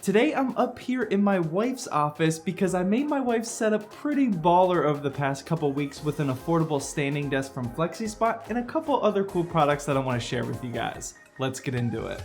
Today I'm up here in my wife's office because I made my wife's setup pretty baller over the past couple weeks with an affordable standing desk from FlexiSpot and a couple other cool products that I want to share with you guys. Let's get into it.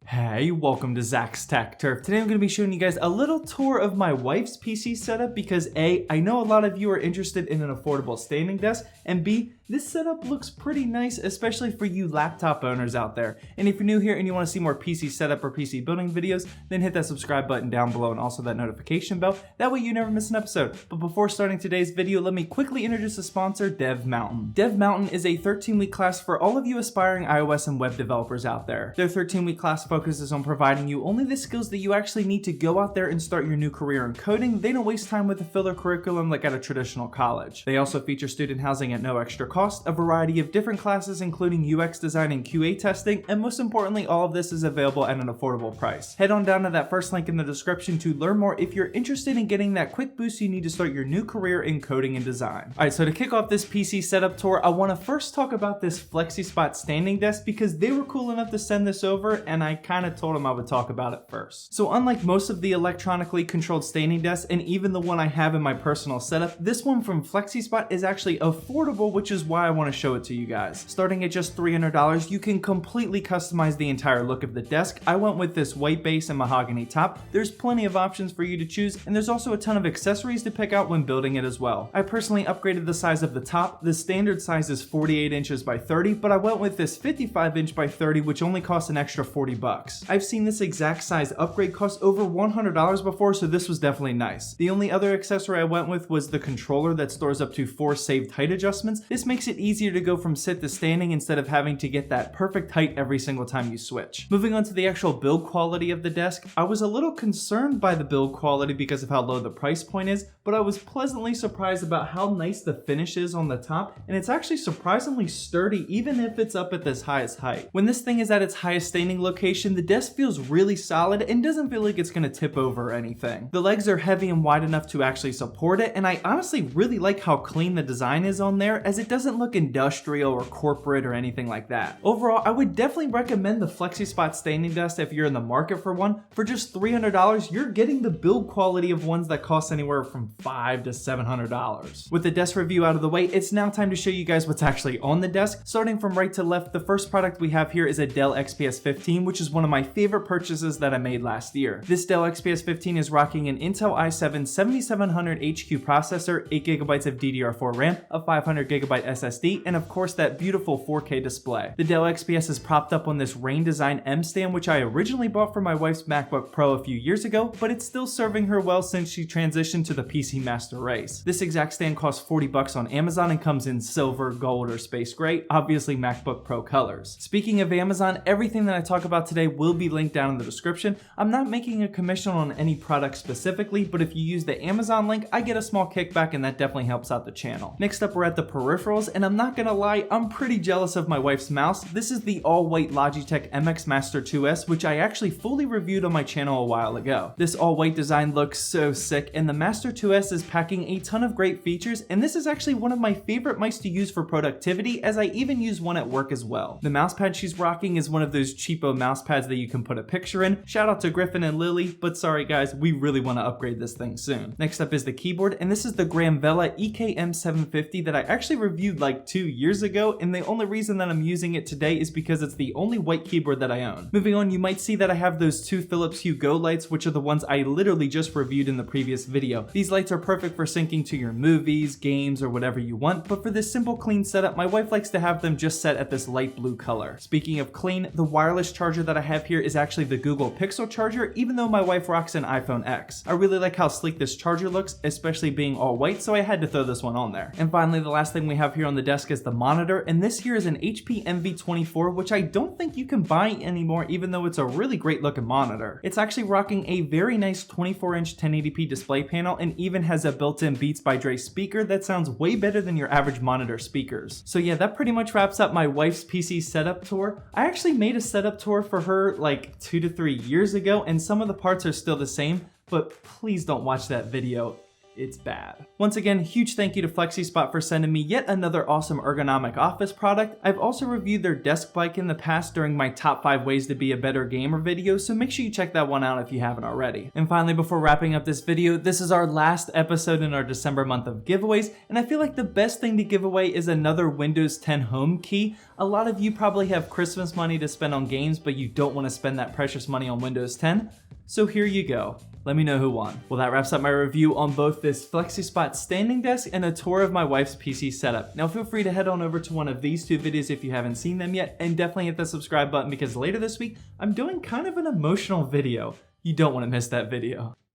Hey, welcome to Zach's Tech Turf. Today I'm going to be showing you guys a little tour of my wife's PC setup because A, I know a lot of you are interested in an affordable standing desk, and B, this setup looks pretty nice, especially for you laptop owners out there. And if you're new here and you want to see more PC setup or PC building videos, then hit that subscribe button down below and also that notification bell. That way you never miss an episode. But before starting today's video, let me quickly introduce the sponsor, Dev Mountain. Dev Mountain is a 13-week class for all of you aspiring iOS and web developers out there. Their 13-week class focuses on providing you only the skills that you actually need to go out there and start your new career in coding. They don't waste time with a filler curriculum like at a traditional college. They also feature student housing at no extra cost, a variety of different classes including UX design and QA testing, and most importantly, all of this is available at an affordable price. Head on down to that first link in the description to learn more if you're interested in getting that quick boost you need to start your new career in coding and design. Alright, so to kick off this PC setup tour, I want to first talk about this FlexiSpot standing desk because they were cool enough to send this over and I kind of told them I would talk about it first. So unlike most of the electronically controlled standing desks and even the one I have in my personal setup, this one from FlexiSpot is actually affordable, which is why I want to show it to you guys. Starting at just $300, you can completely customize the entire look of the desk. I went with this white base and mahogany top. There's plenty of options for you to choose, and there's also a ton of accessories to pick out when building it as well. I personally upgraded the size of the top. The standard size is 48 inches by 30, but I went with this 55 inch by 30, which only costs an extra 40 bucks. I've seen this exact size upgrade cost over $100 before, so this was definitely nice. The only other accessory I went with was the controller that stores up to 4 saved height adjustments. This makes it easier to go from sit to standing instead of having to get that perfect height every single time you switch. Moving on to the actual build quality of the desk, I was a little concerned by the build quality because of how low the price point is, but I was pleasantly surprised about how nice the finish is on the top, and it's actually surprisingly sturdy even if it's up at this highest height. When this thing is at its highest standing location, the desk feels really solid and doesn't feel like it's going to tip over or anything. The legs are heavy and wide enough to actually support it, and I honestly really like how clean the design is on there, as it doesn't look industrial or corporate or anything like that. Overall, I would definitely recommend the FlexiSpot standing desk if you're in the market for one. For just $300, you're getting the build quality of ones that cost anywhere from $500 to $700. With the desk review out of the way, it's now time to show you guys what's actually on the desk. Starting from right to left, the first product we have here is a Dell XPS 15, which is one of my favorite purchases that I made last year. This Dell XPS 15 is rocking an Intel i7 7700 HQ processor, 8GB of DDR4 RAM, a 500GB SSD, and of course that beautiful 4K display. The Dell XPS is propped up on this Rain Design M stand, which I originally bought for my wife's MacBook Pro a few years ago, but it's still serving her well since she transitioned to the PC Master race. This exact stand costs 40 bucks on Amazon and comes in silver, gold, or space gray, obviously MacBook Pro colors. Speaking of Amazon, everything that I talk about today will be linked down in the description. I'm not making a commission on any product specifically, but if you use the Amazon link, I get a small kickback and that definitely helps out the channel. Next up, we're at the Peripherals, and I'm not gonna lie, I'm pretty jealous of my wife's mouse. This is the all-white Logitech MX Master 2S, which I actually fully reviewed on my channel a while ago. This all-white design looks so sick, and the Master 2S is packing a ton of great features, and this is actually one of my favorite mice to use for productivity, as I even use one at work as well. The mousepad she's rocking is one of those cheapo mousepads that you can put a picture in. Shout out to Griffin and Lily, but sorry guys, we really want to upgrade this thing soon. Next up is the keyboard, and this is the Gramvella EKM 750 that I actually reviewed like 2 years ago, and the only reason that I'm using it today is because it's the only white keyboard that I own. Moving on, you might see that I have those two Philips Hue Go lights, which are the ones I literally just reviewed in the previous video. These lights are perfect for syncing to your movies, games, or whatever you want, but for this simple clean setup, my wife likes to have them just set at this light blue color. Speaking of clean, the wireless charger that I have here is actually the Google Pixel charger, even though my wife rocks an iPhone X. I really like how sleek this charger looks, especially being all white, so I had to throw this one on there. And finally, the last thing we have here here on the desk is the monitor, and this here is an HP MV24, which I don't think you can buy anymore, even though it's a really great looking monitor. It's actually rocking a very nice 24-inch 1080p display panel and even has a built-in Beats by Dre speaker that sounds way better than your average monitor speakers. So yeah, that pretty much wraps up my wife's PC setup tour. I actually made a setup tour for her like 2 to 3 years ago, and some of the parts are still the same, but please don't watch that video. It's bad. Once again, huge thank you to FlexiSpot for sending me yet another awesome ergonomic office product. I've also reviewed their desk bike in the past during my top 5 ways to be a better gamer video, so make sure you check that one out if you haven't already. And finally, before wrapping up this video, this is our last episode in our December month of giveaways, and I feel like the best thing to give away is another Windows 10 home key. A lot of you probably have Christmas money to spend on games, but you don't want to spend that precious money on Windows 10. So here you go. Let me know who won. Well, that wraps up my review on both this FlexiSpot standing desk and a tour of my wife's PC setup. Now feel free to head on over to one of these 2 videos if you haven't seen them yet, and definitely hit the subscribe button because later this week, I'm doing kind of an emotional video. You don't want to miss that video.